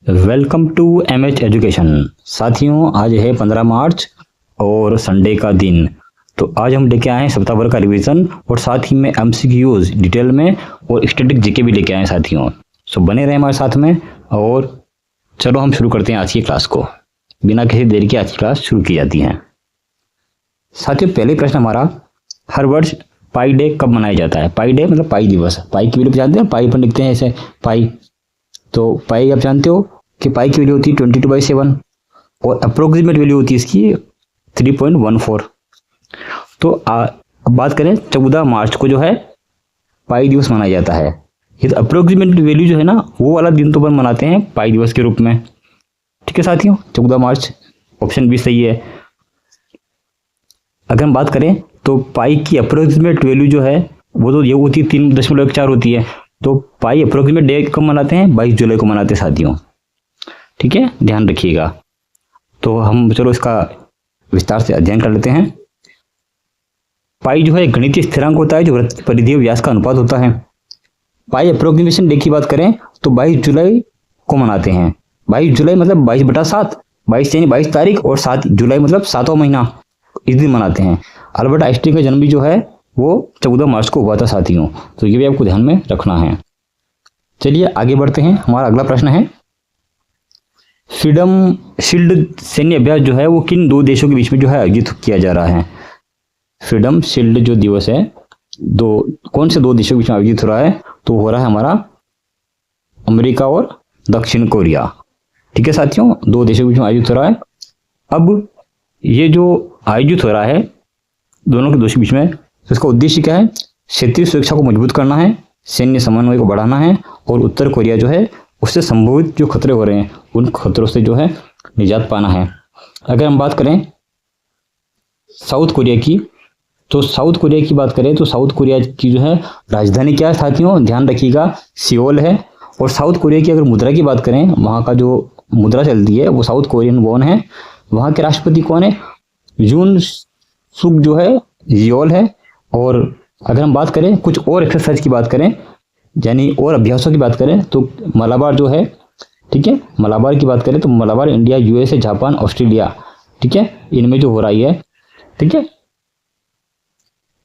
Welcome to MH education. साथियों, आज है 15 मार्च और संडे का दिन। तो आज हम लेके आए हैं सप्ताह भर का रिवीजन और साथ ही में एमसीक्यूज डिटेल में और स्टैटिक जीके भी लेके आए हैं साथियों। सो बने रहे हमारे साथ में और चलो हम शुरू करते हैं आज की क्लास को। बिना किसी देरी के आज की क्लास शुरू की जाती है। साथियों, पहले प्रश्न हमारा, हर वर्ष पाई डे कब मनाया जाता है? पाई डे मतलब पाई दिवस। पाई की वैल्यू जानते हैं, पाई पर लिखते हैं ऐसे पाई। तो पाई आप जानते हो कि पाई की वैल्यू होती है 22/7 और अप्रोक्सीमेट वैल्यू होती है इसकी 3.14। तो अब बात करें 14 मार्च को जो है पाई दिवस मनाया जाता है। ये तो अप्रोक्सीमेट वैल्यू जो है ना, वो वाला दिन तो अपन मनाते हैं पाई दिवस के रूप में। ठीक है साथियों, 14 मार्च ऑप्शन बी सही है। अगर हम बात करें तो पाई की अप्रोक्सीमेट वैल्यू जो है वो तो ये होती है 3.4 होती है। तो पाई अप्रोक्सीमेट डे कब मनाते हैं? 22 जुलाई को मनाते हैं साथियों। ठीक है, ध्यान रखिएगा। तो हम चलो इसका विस्तार से अध्ययन कर लेते हैं। पाई जो है गणितीय स्थिरांक होता है जो वृत्त परिधीय व्यास का अनुपात होता है। पाई अप्रोक्सीमेशन डे की बात करें तो 22 जुलाई को मनाते हैं। 22 जुलाई मतलब 22/7, 22 यानी 22 तारीख और 7 जुलाई मतलब 7वां महीना, इस दिन मनाते हैं। अल्बर्ट आइंस्टीन का जन्म भी जो है वो 14 मार्च को हुआ था साथियों। तो ये भी आपको ध्यान में रखना है। चलिए आगे बढ़ते हैं। हमारा अगला प्रश्न है, फ्रीडम शील्ड सैन्य अभ्यास जो है वो किन दो देशों के बीच में जो है आयोजित किया जा रहा है? फ्रीडम शील्ड जो दिवस है कौन से दो देशों के बीच में आयोजित हो रहा है? तो हो रहा है हमारा अमेरिका और दक्षिण कोरिया। ठीक है साथियों, दो देशों के बीच में आयोजित हो रहा है। अब ये जो आयोजित हो रहा है दोनों के देशों के बीच में, तो इसका उद्देश्य क्या है? क्षेत्रीय सुरक्षा को मजबूत करना है, सैन्य समन्वय को बढ़ाना है और उत्तर कोरिया जो है उससे संभावित जो खतरे हो रहे हैं उन खतरों से जो है निजात पाना है। अगर हम बात करें साउथ कोरिया की, तो साउथ कोरिया की बात करें तो साउथ कोरिया की जो है राजधानी क्या है साथियों? ध्यान रखिएगा, सियोल है। और साउथ कोरिया की अगर मुद्रा की बात करें, वहाँ का जो मुद्रा चलती है वो साउथ कोरियन वॉन है। वहाँ के राष्ट्रपति कौन है? यून सुक जो है जियोल है। और अगर हम बात करें कुछ और एक्सरसाइज की बात करें, यानी और अभ्यासों की बात करें, तो मलाबार जो है, ठीक है, मलाबार की बात करें तो Malabar India, USA, Japan, Australia, ठीक है, इनमें जो हो रही है। ठीक है।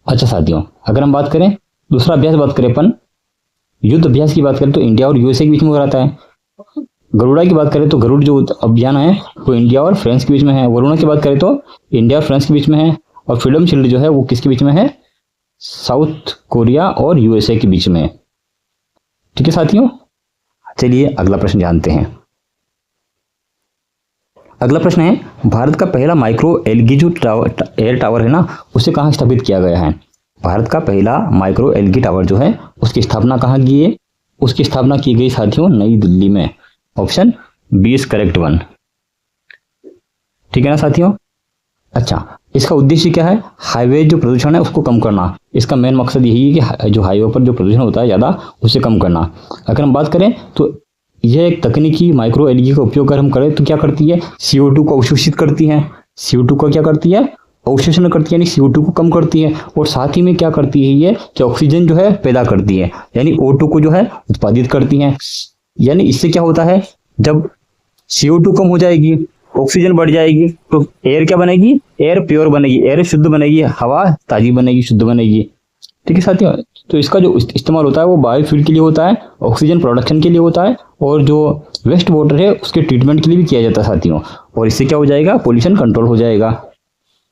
अच्छा साथियों, अगर हम बात करें दूसरा अभ्यास बात करें अपन युद्ध अभ्यास की बात करें तो इंडिया और यूएसए के बीच में हो रहा है। गरुड़ा की बात करें तो गरुड़ जो अभियान है वो इंडिया और फ्रांस के बीच में है। वरुणा की बात करें तो इंडिया और फ्रांस के बीच में है। और फ्रीडम शील्ड जो है वो किसके बीच में है? साउथ कोरिया और यूएसए के बीच में। ठीक है साथियों, चलिए अगला प्रश्न जानते हैं। अगला प्रश्न है, भारत का पहला माइक्रो एलगी जो एयर टावर है ना, उसे कहाँ स्थापित किया गया है? भारत का पहला माइक्रो एलगी टावर जो है उसकी स्थापना कहाँ की है? उसकी स्थापना की गई साथियों नई दिल्ली में। Option B is correct one. ठीक है ना साथियों। अच्छा, इसका उद्देश्य क्या है? हाईवे जो प्रदूषण है उसको कम करना। इसका मेन मकसद यही है कि जो हाईवे पर जो प्रदूषण होता है ज़्यादा, उसे कम करना। अगर हम बात करें तो यह एक तकनीकी माइक्रो एलगी का उपयोग अगर हम करें तो क्या करती है? CO2 को अवशोषित करती है। CO2 को क्या करती है? अवशोषण करती है, यानी CO2 को कम करती है। और साथ ही में क्या करती है ये कि ऑक्सीजन जो है पैदा करती है, यानी O2 को जो है उत्पादित करती है। यानी इससे क्या होता है, जब CO2 कम हो जाएगी, ऑक्सीजन बढ़ जाएगी, तो एयर क्या बनेगी? एयर प्योर बनेगी, एयर शुद्ध बनेगी, हवा ताजी बनेगी, शुद्ध बनेगी। ठीक है साथियों, तो इसका जो इस्तेमाल होता है वो बायोफ्यूल के लिए होता है, ऑक्सीजन प्रोडक्शन के लिए होता है और जो वेस्ट वाटर है उसके ट्रीटमेंट के लिए भी किया जाता है साथियों। और इससे क्या हो जाएगा? पोल्यूशन कंट्रोल हो जाएगा।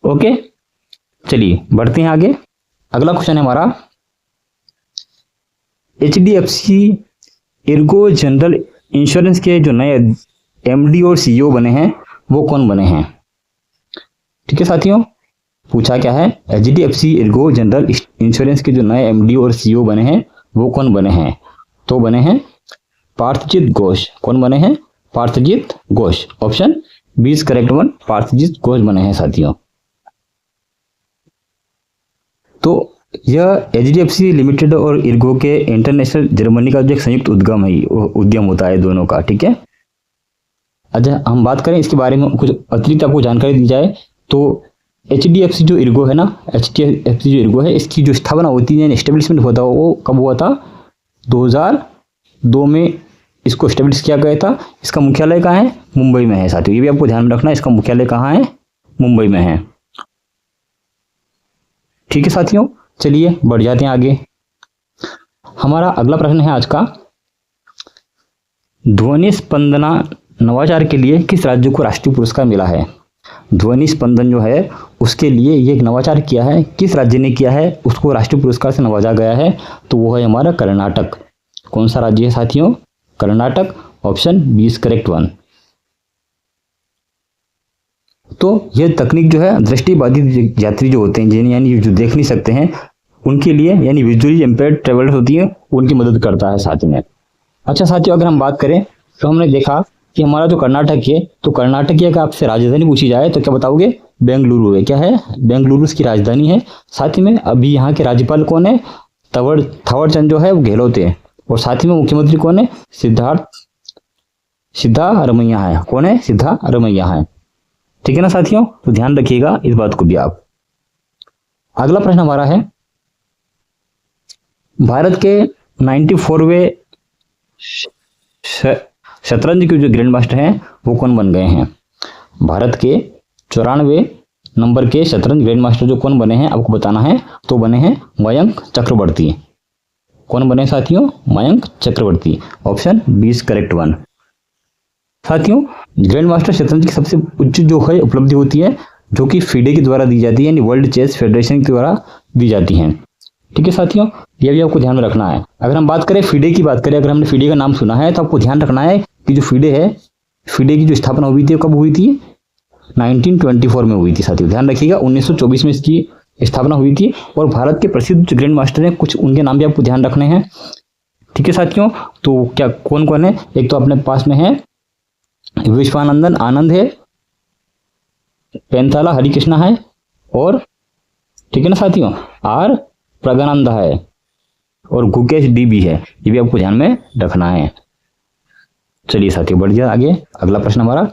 ओके, चलिए बढ़ते हैं आगे। अगला क्वेश्चन है हमारा, HDFC इर्गो जनरल इंश्योरेंस के जो नए MD और CEO बने हैं वो कौन बने हैं? ठीक है साथियों, पूछा क्या है? HDFC इर्गो जनरल इंश्योरेंस के जो नए MD और CEO बने हैं वो कौन बने हैं? तो बने हैं पार्थजीत घोष। कौन बने हैं? Parthajit Ghosh. Option B is correct one, Parthajit Ghosh बने हैं साथियों। तो यह HDFC लिमिटेड और इर्गो के इंटरनेशनल जर्मनी का जो एक संयुक्त उद्यम होता है दोनों का। ठीक है। अच्छा, हम बात करें इसके बारे में, कुछ अतिरिक्त आपको जानकारी दी जाए तो HDFC जो इर्गो है ना, HDFC जो इर्गो है, इसकी जो स्थापना होती है, एस्टेब्लिशमेंट होता है, वो कब हुआ था? 2002 में इसको स्टेब्लिश किया गया था। इसका मुख्यालय कहाँ है? मुंबई में है साथियों, ये भी आपको ध्यान में रखना है, इसका मुख्यालय कहाँ है? मुंबई में है। ठीक है साथियों, चलिए बढ़ जाते हैं आगे। हमारा अगला प्रश्न है आज का, ध्वनि स्पंदना नवाचार के लिए किस राज्य को राष्ट्रीय पुरस्कार मिला है? ध्वनि स्पंदन जो है उसके लिए ये एक नवाचार किया है, किस राज्य ने किया है, उसको राष्ट्रीय पुरस्कार से नवाजा गया है, तो वो है हमारा कर्नाटक। कौन सा राज्य है साथियों? Karnataka. Option B is correct one. तो यह तकनीक जो है दृष्टिबाधित यात्री जो होते हैं, जिन्हें यानी जो देख नहीं सकते हैं, उनके लिए यानी विजुअली इम्पेयर्ड ट्रेवलर होती है, उनकी मदद करता है साथ में। अच्छा साथियों, अगर हम बात करें तो हमने देखा कि हमारा जो कर्नाटक है, तो कर्नाटक की अगर आपसे राजधानी पूछी जाए तो क्या बताओगे? बेंगलुरु है। क्या है? बेंगलुरु इसकी राजधानी है। साथ ही में अभी यहाँ के राज्यपाल कौन है? थावरचंद जो है वो गहलोत है। और साथ ही में मुख्यमंत्री कौन है? सिद्धारमैया है। कौन है? सिद्धारमैया है। ठीक है ना साथियों, तो ध्यान रखिएगा इस बात को भी आप। अगला प्रश्न हमारा है, भारत के 94वें शतरंज के जो ग्रैंड मास्टर हैं वो कौन बन गए हैं? भारत के 94वें नंबर के शतरंज ग्रैंड मास्टर जो कौन बने हैं आपको बताना है, तो बने हैं मयंक चक्रवर्ती। कौन बने साथियों? Mayank Chakraborty. Option B is correct one. साथियों, ग्रैंड मास्टर शतरंज की सबसे उच्च जो है उपलब्धि होती है, जो कि फीडे के द्वारा दी जाती है, यानी वर्ल्ड चेस फेडरेशन के द्वारा दी जाती हैं। ठीक है साथियों, यह भी आपको ध्यान में रखना है। अगर हम बात करें फीडे की बात करें, अगर हमने फीडे का नाम सुना है तो आपको ध्यान रखना है कि जो फीडे है, फीडे की जो स्थापना हुई थी कब हुई थी? 1924 में हुई थी साथियों, ध्यान रखिएगा। 1924 में इसकी स्थापना हुई थी। और भारत के प्रसिद्ध जो ग्रैंड मास्टर हैं, कुछ उनके नाम भी आपको ध्यान रखने हैं। ठीक है साथियों, तो क्या कौन कौन है? एक तो अपने पास में है विश्वानंदन आनंद है, पेंथाला हरिकृष्णा है, और ठीक है ना साथियों, आर प्रज्ञानंदा है, और गुकेश डी भी है। ये भी आपको ध्यान में रखना है। चलिए साथियों बढ़ जाए आगे। अगला प्रश्न हमारा,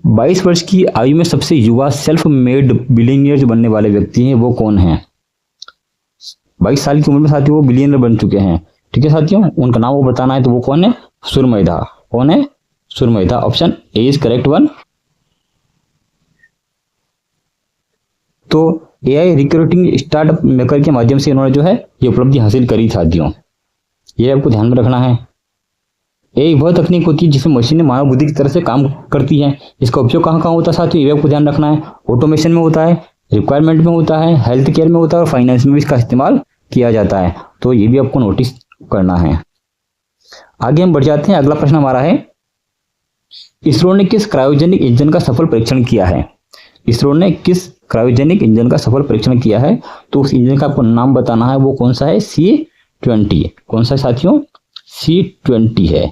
22 वर्ष की आयु में सबसे युवा सेल्फ मेड बिलियनियर जो बनने वाले व्यक्ति हैं वो कौन है? 22 साल की उम्र में साथियों वो बिलियनियर बन चुके हैं। ठीक है साथियों, उनका नाम वो बताना है, तो वो कौन है? सुरमैदा। कौन है? सुरमैदा। Option A is correct one. तो एआई रिक्रूटिंग स्टार्टअप मेकर के माध्यम से इन्होंने जो है ये उपलब्धि हासिल करी साथियों, ये आपको ध्यान में रखना है। एआई वह तकनीक होती है जिसमें मशीनें मानव बुद्धि की तरह से काम करती हैं। इसका उपयोग कहाँ कहाँ होता है साथियों, ये आपको ध्यान रखना है। ऑटोमेशन में होता है, रिक्वायरमेंट में होता है, हेल्थ केयर में होता है, और फाइनेंस में भी इसका इस्तेमाल किया जाता है। तो ये भी आपको नोटिस करना है। आगे हम बढ़ जाते हैं। अगला प्रश्न हमारा है, इसरो ने किस क्रायोजेनिक इंजन का सफल परीक्षण किया है? इसरो ने किस क्रायोजेनिक इंजन का सफल परीक्षण किया है? तो उस इंजन का आपको नाम बताना है, वो कौन सा है? C-20। कौन सा साथियों? C-20 है।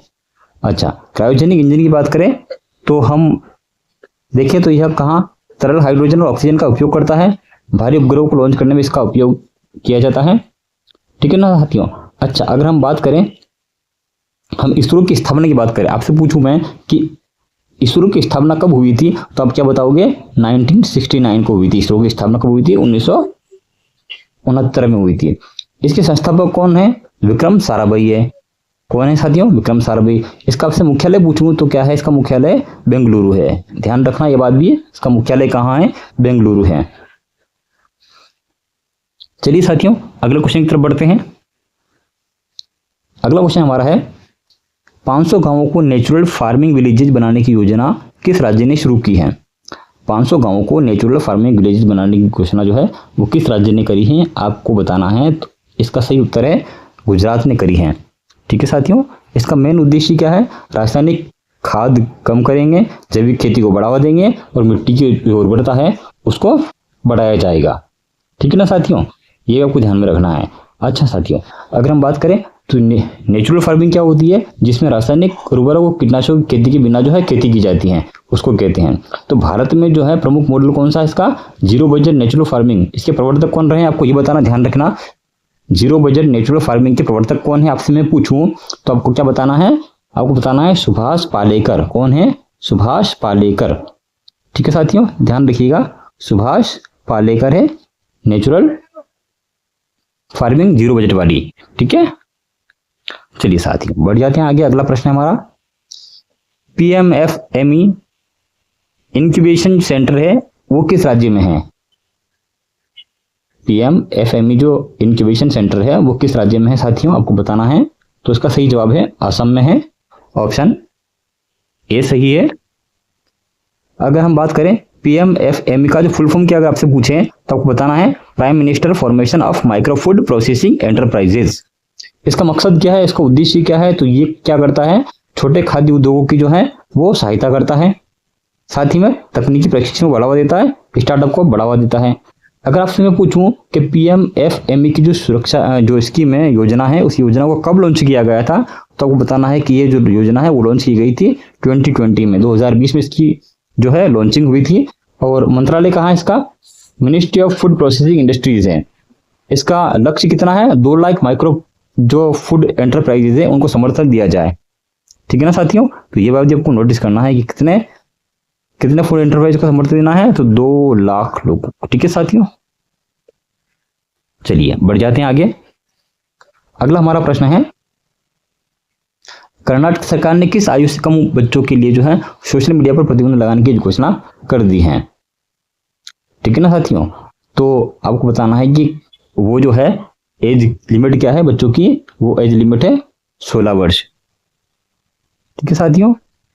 अच्छा, क्रायोजेनिक इंजन की बात करें तो हम देखें तो यह कहाँ तरल हाइड्रोजन और ऑक्सीजन का उपयोग करता है। भारी उपग्रहों को लॉन्च करने में इसका उपयोग किया जाता है। ठीक है ना साथियों। अच्छा, अगर हम बात करें, हम इसरो की स्थापना की बात करें, आपसे पूछूं मैं कि इसरो की स्थापना कब हुई थी, तो आप क्या बताओगे? 1969 को हुई थी। इसरो की स्थापना कब हुई थी? 1969 में हुई थी। इसके संस्थापक कौन है? विक्रम साराभाई है। कौन है साथियों? विक्रम साराभाई। इसका आपसे मुख्यालय पूछूं तो क्या है? इसका मुख्यालय बेंगलुरु है। ध्यान रखना ये बात भी, इसका मुख्यालय कहाँ है? बेंगलुरु है। चलिए साथियों अगले क्वेश्चन की तरफ बढ़ते हैं। अगला क्वेश्चन हमारा है, 500 गांवों को नेचुरल फार्मिंग विलेजेस बनाने की योजना किस राज्य ने शुरू की है? 500 गांवों को नेचुरल फार्मिंग विलेजेस बनाने की घोषणा जो है वो किस राज्य ने करी है आपको बताना है। तो इसका सही उत्तर है गुजरात ने करी है। ठीक है साथियों, इसका मेन उद्देश्य क्या है? रासायनिक खाद कम करेंगे, जैविक खेती को बढ़ावा देंगे, और मिट्टी की जो उर्वरता है उसको बढ़ाया जाएगा। ठीक है ना साथियों, ये आपको ध्यान में रखना है। अच्छा साथियों, अगर हम बात करें तो नेचुरल फार्मिंग क्या होती है? जिसमें रासायनिक उर्वरक और कीटनाशकों की खेती के बिना जो है खेती की जाती है, उसको कहते हैं। तो भारत में जो है प्रमुख मॉडल कौन सा है इसका? Zero budget natural farming. इसके प्रवर्तक कौन रहे हैं आपको ये बताना, ध्यान रखना। जीरो बजट नेचुरल फार्मिंग के प्रवर्तक कौन है आपसे मैं पूछूं तो आपको क्या बताना है? आपको बताना है सुभाष पालेकर। कौन है? सुभाष पालेकर। ठीक है साथियों, ध्यान रखिएगा, सुभाष पालेकर है नेचुरल फार्मिंग जीरो बजट वाली। ठीक है, चलिए साथियों बढ़ जाते हैं आगे। अगला प्रश्न है हमारा, PMFME इंक्यूबेशन सेंटर है वो किस राज्य में है? PMFME जो इंक्यूबेशन सेंटर है वो किस राज्य में है साथियों, आपको बताना है। तो इसका सही जवाब है असम में है, ऑप्शन ए सही है। अगर हम बात करें PMFME का जो फुल फॉर्म क्या अगर आपसे पूछें तो आपको बताना है prime minister formation of micro food processing enterprises. इसका मकसद क्या है, इसका उद्देश्य क्या है? तो ये क्या करता है, छोटे खाद्य उद्योगों की जो है वो सहायता करता है, साथ ही में तकनीकी प्रशिक्षण को बढ़ावा देता है, स्टार्टअप को बढ़ावा देता है। अगर आपसे मैं पूछूं कि PMFME की जो सुरक्षा जो स्कीम है, योजना है, उस योजना को कब लॉन्च किया गया था, तो आपको बताना है कि ये जो योजना है वो लॉन्च की गई थी 2020 में, 2020 में इसकी जो है लॉन्चिंग हुई थी। और मंत्रालय कहाँ है इसका? Ministry of food processing industries है। इसका लक्ष्य कितना है? 2 लाख माइक्रो जो फूड एंटरप्राइजेज है उनको समर्थन दिया जाए, ठीक है ना साथियों। तो ये बात आपको नोटिस करना है कि कितने फूड एंटरप्राइज को समर्थन देना है, तो 2 लाख लोगों को, ठीक है साथियों। चलिए बढ़ जाते हैं आगे। अगला हमारा प्रश्न है, कर्नाटक सरकार ने किस आयु से कम बच्चों के लिए जो है सोशल मीडिया पर प्रतिबंध लगाने की घोषणा कर दी है, ठीक है ना साथियों। तो आपको बताना है कि वो जो है एज लिमिट क्या है बच्चों की, वो एज लिमिट है 16 वर्ष, ठीक है साथियों।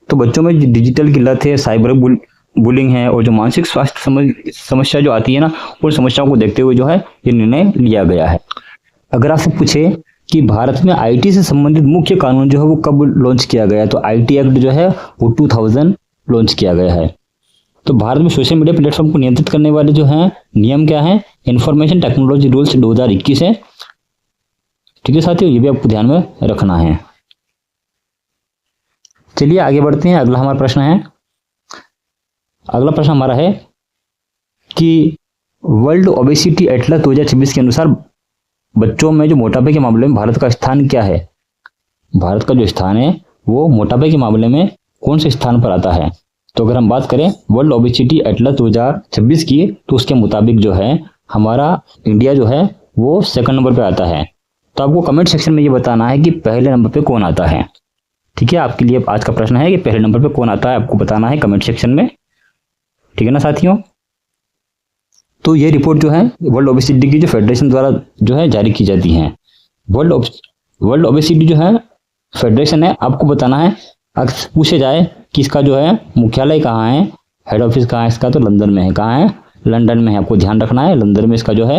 तो बच्चों में डिजिटल की लत है, साइबर बुलिंग है और जो मानसिक स्वास्थ्य समस्या जो आती है ना, उन समस्याओं को देखते हुए जो है ये निर्णय लिया गया है। अगर आपसे पूछे कि भारत में IT से संबंधित मुख्य कानून जो है वो कब लॉन्च किया गया है, तो IT एक्ट जो है वो 2000 लॉन्च किया गया है। तो भारत में सोशल मीडिया प्लेटफॉर्म को नियंत्रित करने वाले जो हैं नियम क्या है? इंफॉर्मेशन टेक्नोलॉजी रूल्स 2021 है, ठीक है साथियों, ये भी आपको ध्यान में रखना है। चलिए आगे बढ़ते हैं। अगला हमारा प्रश्न है, अगला प्रश्न हमारा है कि वर्ल्ड ओबेसिटी एटलस 2026 के अनुसार बच्चों में जो मोटापे के मामले में भारत का स्थान क्या है? भारत का जो स्थान है वो मोटापे के मामले में कौन से स्थान पर आता है? तो अगर हम बात करें वर्ल्ड ओबेसिटी एटलस 2026 की, तो उसके मुताबिक जो है हमारा इंडिया जो है वो 2nd नंबर पे आता है। तो आपको कमेंट सेक्शन में ये बताना है कि पहले नंबर पे कौन आता है, ठीक है। आपके लिए आज का प्रश्न है कि पहले नंबर पे कौन आता है, आपको बताना है कमेंट सेक्शन में, ठीक है ना साथियों। तो ये रिपोर्ट जो है वर्ल्ड ओबेसिटी की जो फेडरेशन द्वारा जो है जारी की जाती है। वर्ल्ड ओबेसिटी जो है फेडरेशन है, आपको बताना है अगर पूछे जाए कि इसका जो है मुख्यालय कहाँ है, हेड ऑफिस कहाँ है इसका, तो लंदन में है। कहाँ है? लंदन में है, आपको ध्यान रखना है, लंदन में इसका जो है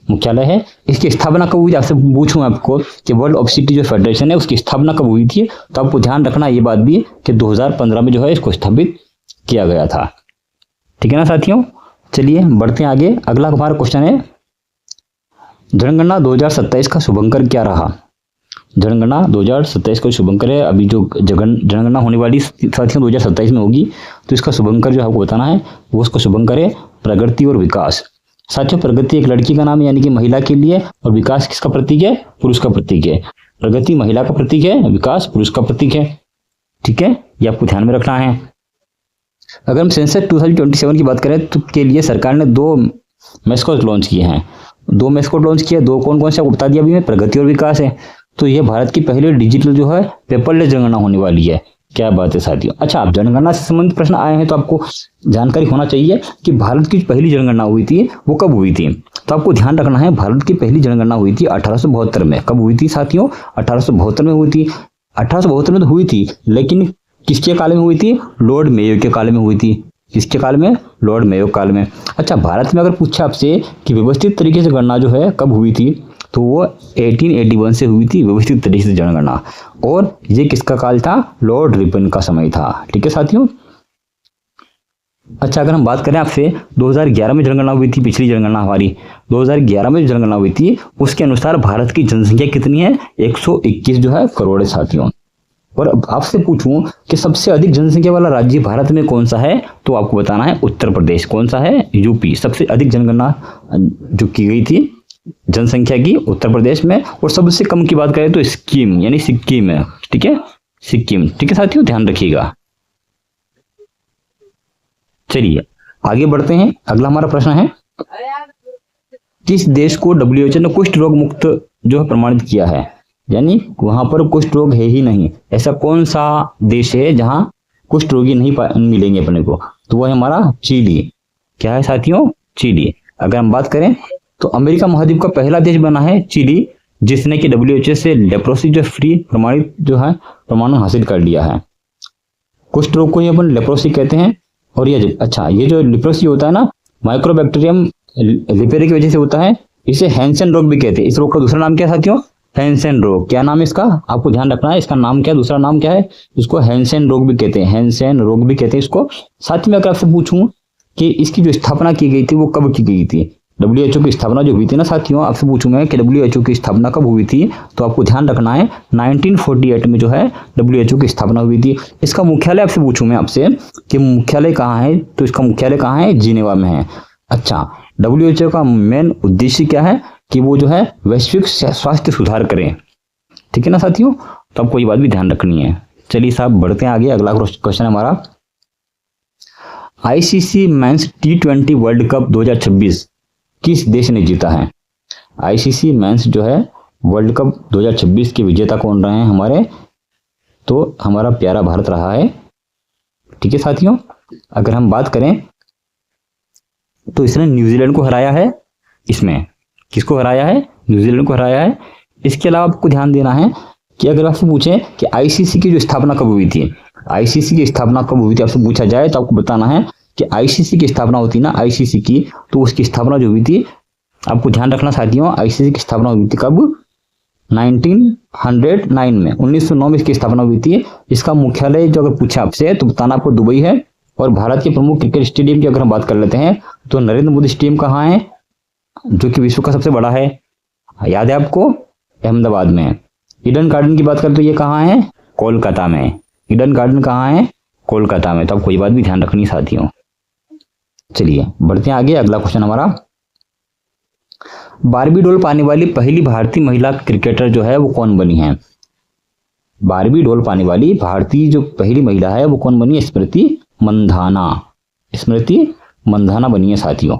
मुख्यालय है। इसकी स्थापना कब हुई थी, आपसे पूछूं आपको कि वर्ल्ड ओबेसिटी जो फेडरेशन है उसकी स्थापना कब हुई थी, तो आपको ध्यान रखना ये बात भी कि 2015 में जो है इसको स्थापित किया गया था, ठीक है ना साथियों। चलिए बढ़ते हैं आगे। अगला हमारा क्वेश्चन है, जनगणना 2027 का शुभंकर क्या रहा? जनगणना 2027 का शुभंकर है, अभी जो जनगणना होने वाली साथियों 2027 में होगी, तो इसका शुभंकर जो आपको बताना है वो उसका शुभंकर है प्रगति और विकास। साथियों प्रगति एक लड़की का नाम है यानी कि महिला के लिए, और विकास किसका प्रतीक है? पुरुष का प्रतीक है। प्रगति महिला का प्रतीक है, विकास पुरुष का प्रतीक है, ठीक है, ये आपको ध्यान में रखना है। अगर हम सेंसस 2027 की बात करें तो के लिए सरकार ने 2 मैस्कॉट लॉन्च किए हैं। 2 मैस्कॉट लॉन्च किए, 2 कौन कौन से आपको बता दिया अभी मैं, प्रगति और विकास है। तो ये भारत की पहली डिजिटल जो है पेपरलेस जनगणना होने वाली है। क्या बात है साथियों। अच्छा, आप जनगणना से संबंधित प्रश्न आए हैं तो आपको जानकारी होना चाहिए कि भारत की पहली जनगणना हुई थी वो कब हुई थी। तो आपको ध्यान रखना है भारत की पहली जनगणना हुई थी 1872 में। कब हुई थी साथियों? 1872 में हुई थी। 1872 में तो हुई थी, लेकिन किसके काल में हुई थी? लॉर्ड मेयो के काल में हुई थी। किसके काल में? लॉर्ड मेयो काल में। अच्छा, भारत में अगर पूछा आपसे कि व्यवस्थित तरीके से गणना जो है कब हुई थी, तो वो 1881 से हुई थी व्यवस्थित तरीके से जनगणना, और ये किसका काल था? लॉर्ड रिपन का समय था, ठीक है साथियों। अच्छा, अगर हम बात करें आपसे 2011 में जनगणना हुई थी, पिछली जनगणना हमारी 2011 में जो जनगणना हुई थी उसके अनुसार भारत की जनसंख्या कितनी है? 121 जो है करोड़ है साथियों। और अब आपसे पूछूं कि सबसे अधिक जनसंख्या वाला राज्य भारत में कौन सा है, तो आपको बताना है उत्तर प्रदेश। कौन सा है? यूपी। सबसे अधिक जनगणना जो की गई थी जनसंख्या की उत्तर प्रदेश में, और सबसे कम की बात करें तो सिक्किम यानी सिक्किम है, ठीक है, सिक्किम, ठीक है साथियों, ध्यान रखिएगा। चलिए आगे बढ़ते हैं। अगला हमारा प्रश्न है, किस देश को WHO ने कुष्ठ रोग मुक्त जो है प्रमाणित किया है? यानी वहां पर कुष्ठ रोग है ही नहीं। ऐसा कौन सा देश है जहां कुष्ठ रोगी नहीं मिलेंगे अपने को? तो वह है हमारा चिली। क्या है साथियों? चिली। अगर हम बात करें तो अमेरिका महाद्वीप का पहला देश बना है चिली, जिसने कि WHO से लेप्रोसी जो फ्री प्रमाणित जो है प्रमाणन हासिल कर लिया है। कुष्ठ रोग को ही अपन लेप्रोसी कहते हैं। और ये जो लेप्रोसी होता है ना, माइक्रोबैक्टीरियम लिपेरी की वजह से होता है। इसे हैंसेन रोग भी कहते हैं। इस रोग का दूसरा नाम क्या है साथियों? हैंसेन रोग। क्या नाम है इसका? आपको ध्यान रखना है, इसका नाम क्या, दूसरा नाम क्या है? इसको हैंसेन रोग भी कहते हैं। हैंसेन रोग भी कहते हैं इसको। साथ में अगर आपसे पूछूं कि इसकी जो स्थापना की गई थी वो कब की गई थी? WHO की स्थापना जो हुई थी ना साथियों, आपसे पूछूं मैं कि WHO की स्थापना कब हुई थी, तो आपको ध्यान रखना है 1948 में जो है WHO की स्थापना हुई थी। इसका मुख्यालय आपसे पूछूं मैं आपसे कि मुख्यालय कहाँ है, तो इसका मुख्यालय कहाँ है? जिनेवा में है। अच्छा, WHO का मेन उद्देश्य क्या है कि वो जो है वैश्विक स्वास्थ्य सुधार करें। ठीक है ना साथियों? तो आपको ये बात भी ध्यान रखनी है। चलिए साहब बढ़ते हैं आगे। अगला क्वेश्चन है हमारा, ICC mains T20 world cup 2026 किस देश ने जीता है? ICC मेंस जो है वर्ल्ड कप 2026 के विजेता कौन रहे हैं हमारे? तो हमारा प्यारा भारत रहा है। ठीक है साथियों, अगर हम बात करें तो इसने न्यूजीलैंड को हराया है। इसमें किसको हराया है? न्यूजीलैंड को हराया है। इसके अलावा आपको ध्यान देना है कि अगर आपसे पूछें कि ICC की जो स्थापना कब हुई थी, ICC की स्थापना कब हुई थी आपसे पूछा जाए तो आपको बताना है कि ICC की स्थापना होती ना ICC की, तो उसकी स्थापना जो हुई थी, आपको ध्यान रखना साथियों, ICC की स्थापना हुई थी कब? 1909 में, 1909 में इसकी स्थापना हुई थी। इसका मुख्यालय जो अगर पूछे आपसे तो बताना आपको दुबई है। और भारत के प्रमुख क्रिकेट स्टेडियम की अगर हम बात कर लेते हैं तो नरेंद्र मोदी स्टेडियम कहाँ है, जो कि विश्व का सबसे बड़ा है? याद है आपको? अहमदाबाद में। ईडन गार्डन की बात करें तो ये कहाँ है? कोलकाता में। ईडन गार्डन कहाँ है? कोलकाता में। तो आपको ये बात भी ध्यान रखनी साथियों। चलिए बढ़ते हैं आगे। अगला क्वेश्चन हमारा, बारबी डोल पाने वाली पहली भारतीय महिला क्रिकेटर जो है वो कौन बनी है? बारबी डोल पाने वाली भारतीय जो पहली महिला है वो कौन बनी है? स्मृति मंधाना। स्मृति मंधाना बनी है साथियों।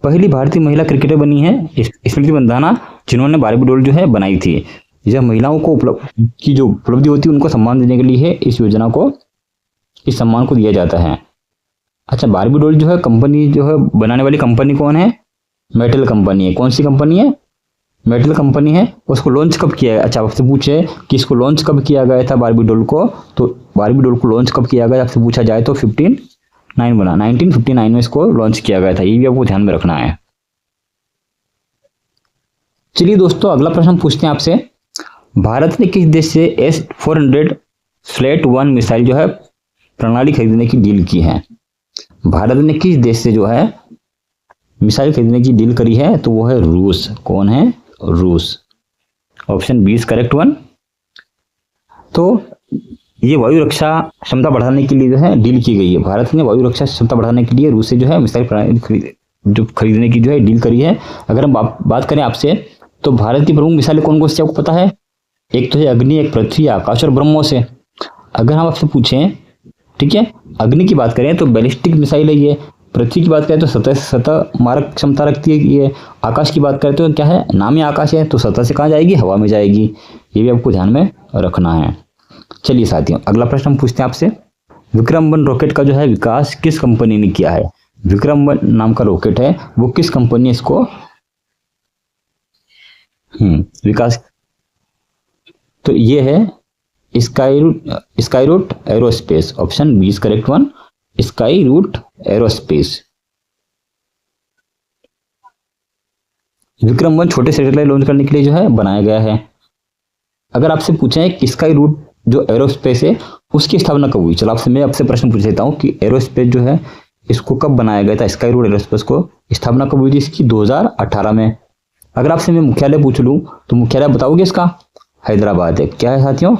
पहली भारतीय महिला क्रिकेटर बनी है स्मृति मंधाना, जिन्होंने बारबी डोल जो है बनाई थी। यह महिलाओं को की जो उपलब्धि होती है उनको सम्मान देने के लिए इस योजना को, इस सम्मान को दिया जाता है। अच्छा, बारबी डोल जो है कंपनी जो है बनाने वाली कंपनी कौन है? मेटल कंपनी है। कौन सी कंपनी है? मेटल कंपनी है। उसको लॉन्च कब किया है? अच्छा, आपसे पूछे कि इसको लॉन्च कब किया गया था बारबी डोल को, तो बारबी डोल को लॉन्च कब किया गया आपसे पूछा जाए तो 1959 में इसको लॉन्च किया गया था। ये भी आपको ध्यान में रखना है। चलिए दोस्तों अगला प्रश्न पूछते हैं आपसे, भारत ने किस देश से S-400 फ्लैट 1 मिसाइल जो है प्रणाली खरीदने की डील की है? भारत ने किस देश से जो है मिसाइल खरीदने की डील करी है? तो वो है रूस। कौन है? रूस। Option B is correct one. तो ये वायु रक्षा क्षमता बढ़ाने के लिए जो है डील की गई है। भारत ने वायु रक्षा क्षमता बढ़ाने के लिए रूस से जो है मिसाइल खरीदने की जो है डील करी है। अगर हम बात करें आपसे तो भारत की प्रमुख मिसाइलें कौन कौन सी आपको पता है? एक तो है अग्नि, एक पृथ्वी, आकाश और ब्रह्मोस है। अगर हम आपसे पूछें, ठीक है, अग्नि की बात करें तो बैलिस्टिक मिसाइल है ये। पृथ्वी की बात करें तो सतह से सतह मारक क्षमता रखती है ये। आकाश की बात करें तो क्या है? नाम ही आकाश है, तो सतह से कहाँ जाएगी? हवा में जाएगी। ये भी आपको ध्यान में रखना है। चलिए साथियों अगला प्रश्न हम पूछते हैं आपसे, विक्रम-1 रॉकेट का जो है विकास किस कंपनी ने किया है? विक्रम-1 नाम का रॉकेट है, वो किस कंपनी इसको विकास? तो ये है Skyroot Aerospace. Option B is correct one, Skyroot Aerospace. विक्रम-1 छोटे सैटेलाइट लॉन्च करने के लिए जो है बनाया गया है। अगर आपसे पूछें कि स्काईरूट जो एरोस्पेस है उसकी स्थापना कब हुई? चलो मैं आपसे प्रश्न पूछ लेता हूँ कि एरोस्पेस जो है इसको कब बनाया गया था? स्काईरूट एरोस्पेस को स्थापना कब हुई थी इसकी? 2018 में। अगर आपसे मैं मुख्यालय पूछ लूँ तो मुख्यालय बताओगे इसका? हैदराबाद है। क्या है साथियों?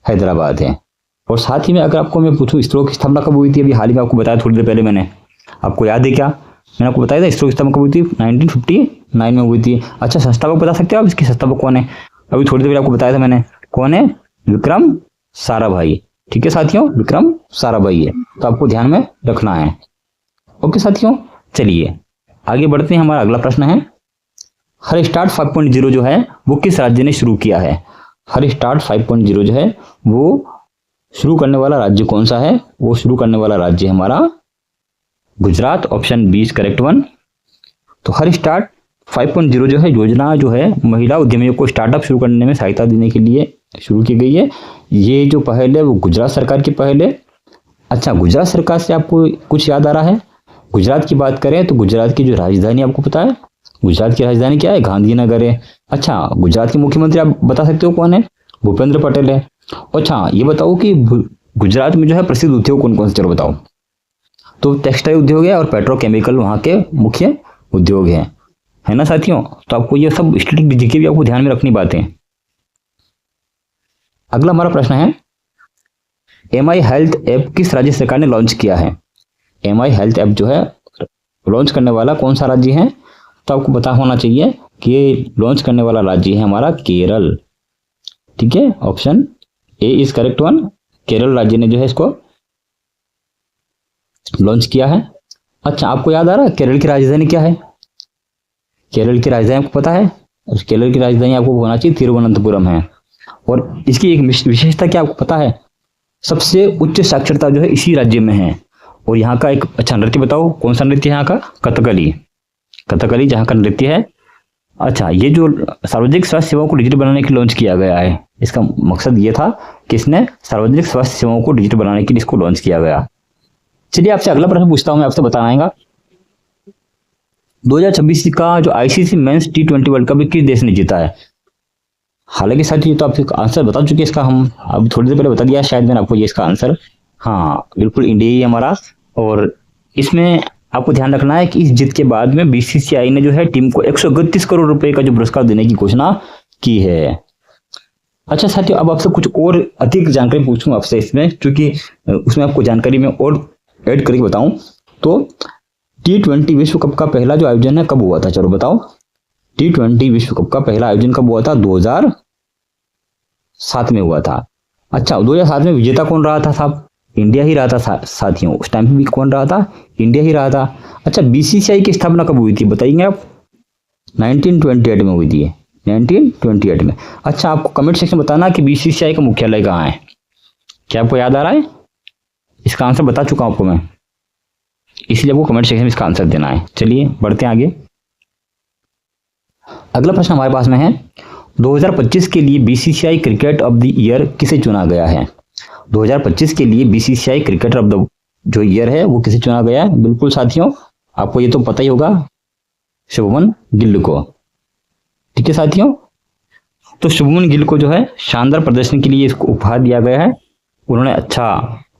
हैदराबाद है। और साथ ही में अगर आपको मैं पूछूं इसरो की स्थापना कब हुई थी? अभी हाल ही में आपको बताया थोड़ी देर पहले मैंने, आपको याद है क्या? मैंने आपको बताया था इसरो की स्थापना कब हुई थी? 1959 में हुई थी। अच्छा, संस्थापक बता सकते हो आप इसके संस्थापक कौन है? अभी थोड़ी देर पहले आपको बताया था मैंने, कौन है? विक्रम साराभाई। ठीक है साथियों, विक्रम साराभाई है, तो आपको ध्यान में रखना है। ओके साथियों, चलिए आगे बढ़ते हैं। हमारा अगला प्रश्न है, हर स्टार्ट 5.0 जो है वो किस राज्य ने शुरू किया है? हर स्टार्ट 5.0 जो है वो शुरू करने वाला राज्य कौन सा है? वो शुरू करने वाला राज्य है हमारा Gujarat. Option B is correct one. तो हर स्टार्ट 5.0 जो है योजना जो है महिला उद्यमियों को स्टार्टअप शुरू करने में सहायता देने के लिए शुरू की गई है। ये जो पहल है वो गुजरात सरकार की पहल है। अच्छा, गुजरात सरकार से आपको कुछ याद आ रहा है? गुजरात की बात करें तो गुजरात की जो राजधानी आपको पता है? गुजरात की राजधानी क्या है? गांधीनगर है। अच्छा, गुजरात के मुख्यमंत्री आप बता सकते हो कौन है? भूपेंद्र पटेल है। अच्छा, ये बताओ कि गुजरात में जो है प्रसिद्ध उद्योग कौन कौन से, चलो बताओ। तो टेक्सटाइल उद्योग है और पेट्रोकेमिकल वहाँ के मुख्य उद्योग है ना साथियों? तो आपको ये सब स्टैटिक जीके भी आपको ध्यान में रखनी बातें। अगला हमारा प्रश्न है, MI हेल्थ ऐप किस राज्य सरकार ने लॉन्च किया है? MI हेल्थ ऐप जो है लॉन्च करने वाला कौन सा राज्य है? तो आपको पता होना चाहिए कि ये लॉन्च करने वाला राज्य है हमारा केरल। ठीक है, option A is correct one. Kerala राज्य ने जो है इसको लॉन्च किया है। अच्छा, आपको याद आ रहा है केरल की राजधानी क्या है? केरल की राजधानी आपको पता है? और केरल की राजधानी आपको होना चाहिए तिरुवनंतपुरम है। और इसकी एक विशेषता क्या आपको पता है? सबसे उच्च साक्षरता जो है इसी राज्य में है। और यहाँ का एक अच्छा नृत्य बताओ, कौन सा नृत्य है यहाँ का? कथकली। कथकली जहाँ का नृत्य है। अच्छा, ये जो सार्वजनिक स्वास्थ्य सेवाओं को डिजिटल बनाने के लिए लॉन्च किया गया है, इसका मकसद ये था कि इसने सार्वजनिक स्वास्थ्य सेवाओं को डिजिटल बनाने के लिए इसको लॉन्च किया गया। चलिए आपसे अगला प्रश्न पूछता हूँ, मैं आपसे बताना आएगा 2026 का जो ICC mains T20 world cup किस देश ने जीता है? हालांकि साथी ये तो आप आंसर बता चुके इसका, हम अभी थोड़ी देर पहले बता दिया शायद मैंने आपको ये इसका आंसर। हाँ बिल्कुल, इंडिया ही हमारा। और इसमें आपको ध्यान रखना है कि इस जीत के बाद में BCCI ने जो है टीम को 131 करोड़ रुपए का जो पुरस्कार देने की घोषणा की है। अच्छा साथियों, अब आपसे कुछ और अधिक जानकारी पूछूंगा आपसे इसमें, क्योंकि उसमें आपको जानकारी में और ऐड करके बताऊं। तो T20 विश्व कप का पहला जो आयोजन है कब हुआ था? चलो बताओ। T20 विश्व कप का पहला आयोजन कब हुआ था? 2007 में हुआ था। अच्छा, 2007 में विजेता कौन रहा था साहब? इंडिया ही रहा था साथियों। उस टाइम पे भी कौन रहा था? इंडिया ही रहा था। अच्छा, BCCI की स्थापना कब हुई थी बताइए आप? 1928 में हुई थी, 1928 में। अच्छा, आपको कमेंट सेक्शन में बताना कि BCCI का मुख्यालय कहाँ है। क्या आपको याद आ रहा है? इसका आंसर बता चुका हूं आपको मैं, इसलिए आपको कमेंट सेक्शन में इसका आंसर देना है। चलिए बढ़ते हैं आगे। अगला प्रश्न हमारे पास में है, 2025 के लिए BCCI cricket of the year किसे चुना गया है? 2025 के लिए BCCI क्रिकेटर ऑफ द जो ईयर है वो किसे चुना गया है? बिल्कुल साथियों, आपको ये तो पता ही होगा, शुभमन गिल को। ठीक है साथियों, तो शुभमन गिल को जो है शानदार प्रदर्शन के लिए इसको उपहार दिया गया है। उन्होंने अच्छा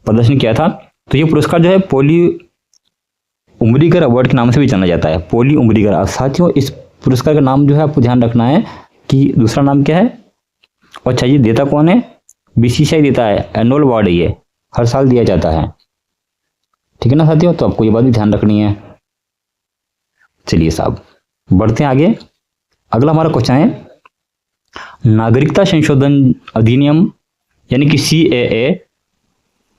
प्रदर्शन किया था। तो ये पुरस्कार जो है पॉली उमरीगर अवार्ड के नाम से भी जाना जाता है। पॉली उमरीगर। साथियों, इस पुरस्कार का नाम जो है आपको ध्यान रखना है कि दूसरा नाम क्या है। अच्छा, ये देता कौन है? BCCI देता है। एनुअल अवार्ड है ये, हर साल दिया जाता है। ठीक है ना साथियों, तो आपको ये बात भी ध्यान रखनी है। चलिए साहब बढ़ते हैं आगे। अगला हमारा क्वेश्चन है, नागरिकता संशोधन अधिनियम यानी कि CAA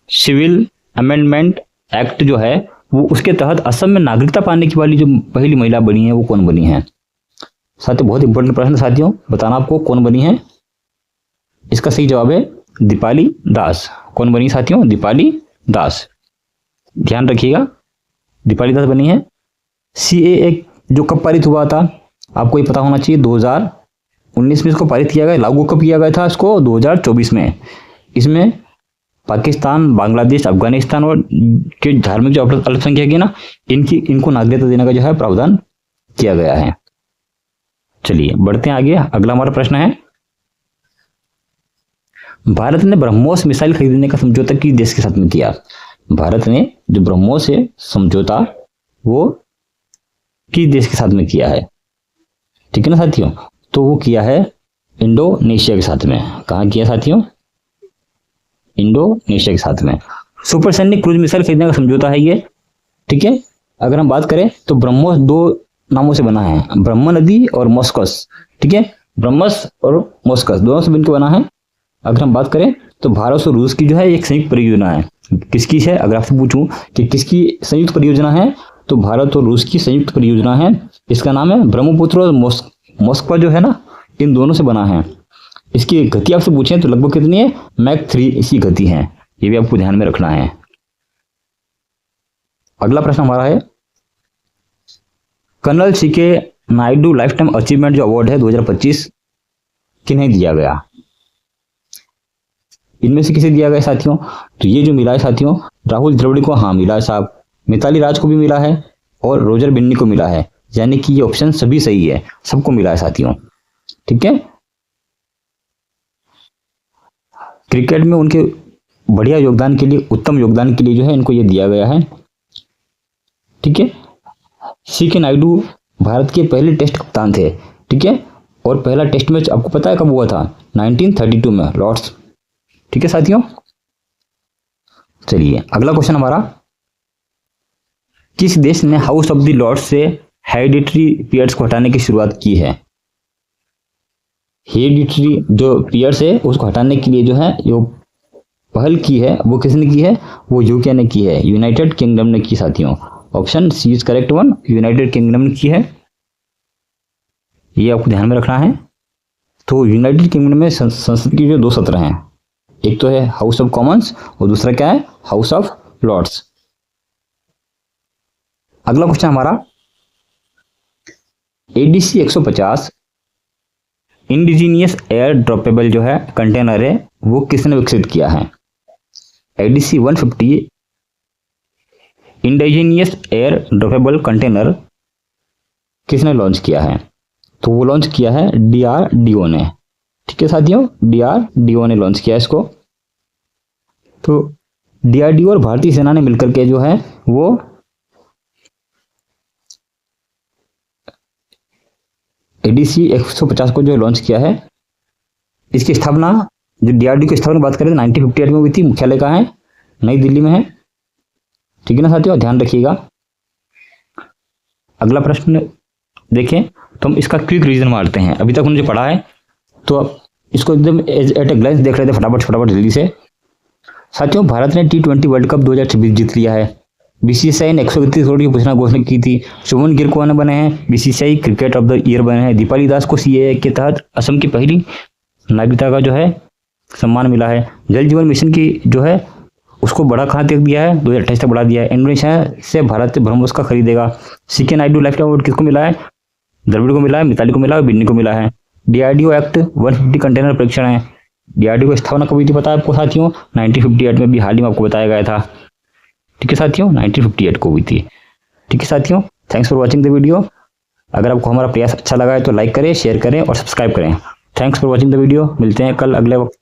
सिविल अमेंडमेंट एक्ट जो है वो, उसके तहत असम में नागरिकता पाने की वाली जो पहली महिला बनी है वो कौन बनी है? साथियों बहुत इंपॉर्टेंट प्रश्न, साथियों बताना आपको कौन बनी है। इसका सही जवाब है दीपाली दास। कौन बनी साथियों? दीपाली दास। ध्यान रखिएगा, दीपाली दास बनी है। CAA जो कब पारित हुआ था आपको ये पता होना चाहिए, 2019 में इसको पारित किया गया। लागू कब किया गया था इसको? 2024 में। इसमें पाकिस्तान, बांग्लादेश, अफगानिस्तान और के धार्मिक जो अल्पसंख्यक है ना, इनको नागरिकता देने का जो है प्रावधान किया गया है। चलिए बढ़ते हैं आगे। अगला हमारा प्रश्न है, भारत ने ब्रह्मोस मिसाइल खरीदने का समझौता किस देश के साथ में किया? भारत ने जो ब्रह्मोस है समझौता वो किस देश के साथ में किया है? ठीक है ना साथियों, तो वो किया है इंडोनेशिया के साथ में। कहाँ किया साथियों? इंडोनेशिया के साथ में। सुपरसोनिक क्रूज मिसाइल खरीदने का समझौता है ये। ठीक है, अगर हम बात करें तो ब्रह्मोस दो नामों से बना है, ब्रह्म नदी और मॉस्कस। ठीक है, ब्रह्मस और मॉस्कस दोनों से मिलकर बना है। अगर हम बात करें तो भारत और रूस की जो है एक संयुक्त परियोजना है। किसकी है? अगर आपसे पूछूं कि किसकी संयुक्त परियोजना है, तो भारत और रूस की संयुक्त परियोजना है। इसका नाम है ब्रह्मपुत्र और मॉस्को जो है ना, इन दोनों से बना है। इसकी गति आपसे पूछें तो लगभग कितनी है, मैक 3 इसकी गति है। ये भी आपको ध्यान में रखना है। अगला प्रश्न हमारा है, colonel C K Naidu lifetime achievement जो अवार्ड है 2025 किन्हें दिया गया? इनमें से किसे दिया गया साथियों? तो ये जो मिला है साथियों, राहुल द्रविड़ को हाँ मिला है साहब, मिताली राज को भी मिला है और रोजर बिन्नी को मिला है। यानी कि ये ऑप्शन सभी सही है, सबको मिला है साथियों। ठीक है, क्रिकेट में उनके बढ़िया योगदान के लिए, उत्तम योगदान के लिए जो है इनको ये दिया गया है। ठीक है, सीके नायडू भारत के पहले टेस्ट कप्तान थे। ठीक है, और पहला टेस्ट मैच आपको पता है कब हुआ था? 1932 में, लॉर्ड्स। ठीक है साथियों, चलिए अगला क्वेश्चन हमारा, किस देश ने हाउस ऑफ द लॉर्ड्स से हेरिडिटरी पीरियड्स को हटाने की शुरुआत की है? हेरिडिटरी जो पीरियड्स है उसको हटाने के लिए जो है जो पहल की है वो किसने की है? वो यूके ने की है, यूनाइटेड किंगडम ने की साथियों। Option C is correct one, United Kingdom ने की है। ये आपको ध्यान में रखना है। तो यूनाइटेड किंगडम में संसद की जो 2 सत्र हैं, एक तो है हाउस ऑफ कॉमन्स और दूसरा क्या है? House of Lords. अगला क्वेश्चन हमारा, एडीसी 150 इंडिजीनियस एयर ड्रॉपेबल जो है कंटेनर है वो किसने विकसित किया है? ADC 150 indigenous air droppable container किसने लॉन्च किया है? तो वो लॉन्च किया है डीआरडीओ ने। ठीक है साथियों, डीआरडीओ ने लॉन्च किया इसको। तो डीआरडीओ और भारतीय सेना ने मिलकर के जो है वो एडीसी 150 को जो लॉन्च किया है। इसकी स्थापना, जो डीआरडीओ की स्थापना बात करें तो 1958 में हुई थी। मुख्यालय कहाँ है? नई दिल्ली में है। ठीक है ना साथियों, ध्यान रखिएगा। अगला प्रश्न देखें तो हम इसका क्विक रीजन मारते हैं। अभी तक उन्होंने जो पढ़ा है तो अब इसको एकदम एट ए ग्लांस देख रहे थे फटाफट जल्दी से। साथियों, भारत ने T20 वर्ल्ड कप 2026 जीत लिया है। बीसीसीआई ने 131 करोड़ की घोषणा की थी। शुभमन गिल को बने हैं BCCI cricket of the year बने हैं। दीपाली दास को सीएए के तहत असम की पहली नागरिकता का जो है सम्मान मिला है। जल जीवन मिशन की जो है उसको बढ़ा कहाँ तक दिया है? 2028 तक बढ़ा दिया है। इंडोनेशिया से भारत से ब्रह्मोस का खरीदेगा। C K Naidu lifetime award किसको मिला है? द्रविड़ को मिला है, मिताली को मिला है, बिन्नी को मिला है। डीआरडीओ एक्ट 150 कंटेनर परीक्षण है। डीआरडीओ की स्थापना कब हुई थी पता है आपको साथियों? 1958 में, भी हाल ही में आपको बताया गया था। ठीक है साथियों, 1958 को हुई थी। ठीक है साथियों, thanks for watching the video. अगर आपको हमारा प्रयास अच्छा लगा है तो लाइक करें, शेयर करें और सब्सक्राइब करें। Thanks for watching the video. मिलते हैं कल अगले वक्त।